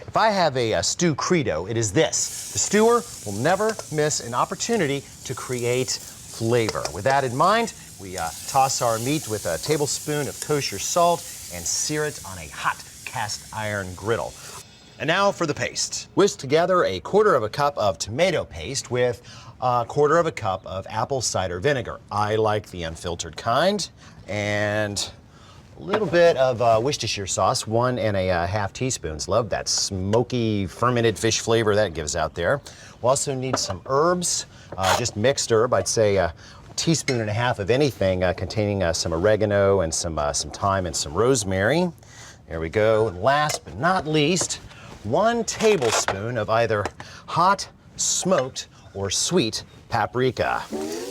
If I have a stew credo, it is this: the stewer will never miss an opportunity to create flavor. With that in mind, we toss our meat with a tablespoon of kosher salt and sear it on a hot cast iron griddle. And now for the paste. Whisk together a quarter of a cup of tomato paste with a quarter of a cup of apple cider vinegar. I like the unfiltered kind. And a little bit of Worcestershire sauce, 1½ teaspoons. Love that smoky fermented fish flavor that gives out there. We'll also need some herbs, just mixed herb. I'd say a teaspoon and a half of anything containing some oregano and some thyme and some rosemary. There we go. And last but not least, 1 tablespoon of either hot, smoked, or sweet paprika.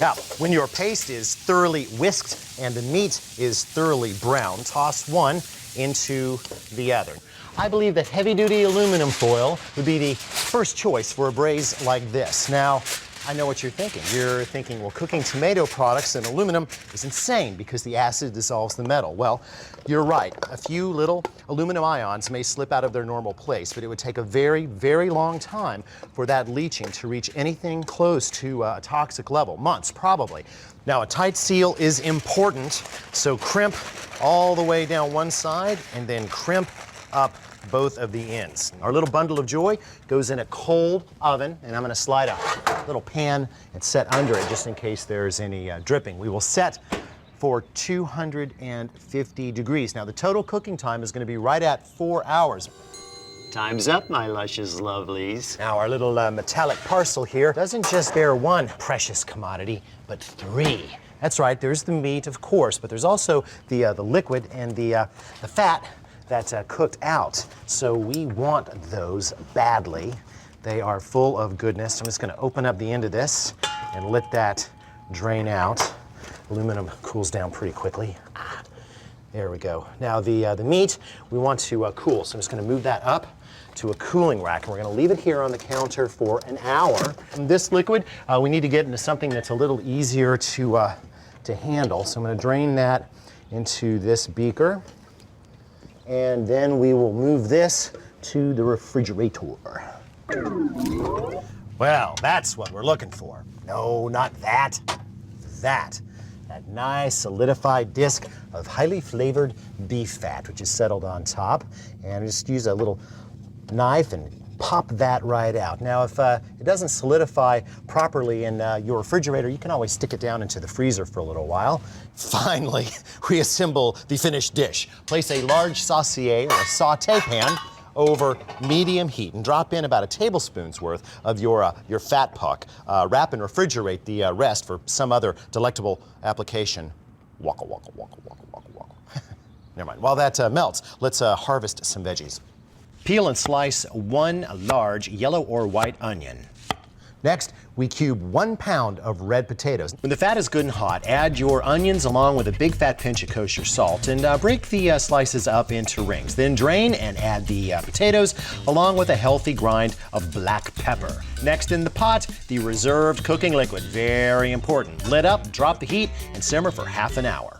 Now, when your paste is thoroughly whisked and the meat is thoroughly brown, toss one into the other. I believe that heavy-duty aluminum foil would be the first choice for a braise like this. Now, I know what you're thinking. You're thinking, well, cooking tomato products in aluminum is insane because the acid dissolves the metal. Well, you're right. A few little aluminum ions may slip out of their normal place, but it would take a very, very long time for that leaching to reach anything close to a toxic level. Months, probably. Now, a tight seal is important, so crimp all the way down one side and then crimp up both of the ends. Our little bundle of joy goes in a cold oven, and I'm going to slide a little pan and set under it just in case there's any dripping. We will set for 250 degrees. Now, the total cooking time is going to be right at 4 hours. Time's up, my luscious lovelies. Now, our little metallic parcel here doesn't just bear one precious commodity, but 3. That's right, there's the meat, of course, but there's also the liquid and the fat that's cooked out. So we want those badly. They are full of goodness. I'm just going to open up the end of this and let that drain out. Aluminum cools down pretty quickly. There we go. Now the meat we want to cool, so I'm just going to move that up to a cooling rack, and we're going to leave it here on the counter for an hour. And this liquid we need to get into something that's a little easier to handle. So I'm going to drain that into this beaker. And then we will move this to the refrigerator. Well, that's what we're looking for. No, not that. That nice solidified disc of highly flavored beef fat, which is settled on top. And just use a little knife and pop that right out. Now, if it doesn't solidify properly in your refrigerator, you can always stick it down into the freezer for a little while. Finally, we assemble the finished dish. Place a large saucier or a saute pan over medium heat and drop in about a tablespoon's worth of your fat puck. Wrap and refrigerate the rest for some other delectable application. Waka, waka, waka, waka, waka, waka. Never mind. While that melts, let's harvest some veggies. Peel and slice 1 large yellow or white onion. Next, we cube 1 pound of red potatoes. When the fat is good and hot, add your onions along with a big fat pinch of kosher salt and break the slices up into rings. Then drain and add the potatoes along with a healthy grind of black pepper. Next in the pot, the reserved cooking liquid. Very important. Lid up, drop the heat, and simmer for half an hour.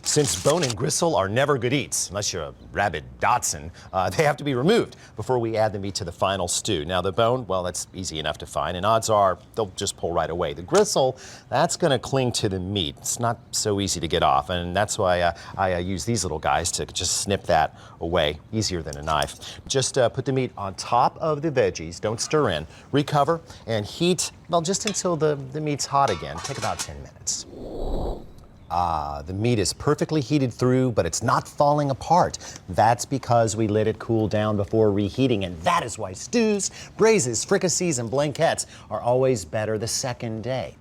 Since bone and gristle are never good eats, unless you're a rabid Dotson, they have to be removed before we add the meat to the final stew. Now the bone, well, that's easy enough to find, and odds are they'll just pull right away. The gristle, that's gonna cling to the meat. It's not so easy to get off, and that's why I use these little guys to just snip that away, easier than a knife. Just put the meat on top of the veggies, don't stir in, recover, and heat, well, just until the meat's hot again. Take about 10 minutes. The meat is perfectly heated through, but it's not falling apart. That's because we let it cool down before reheating, and that is why stews, braises, fricassees, and blanquettes are always better the second day.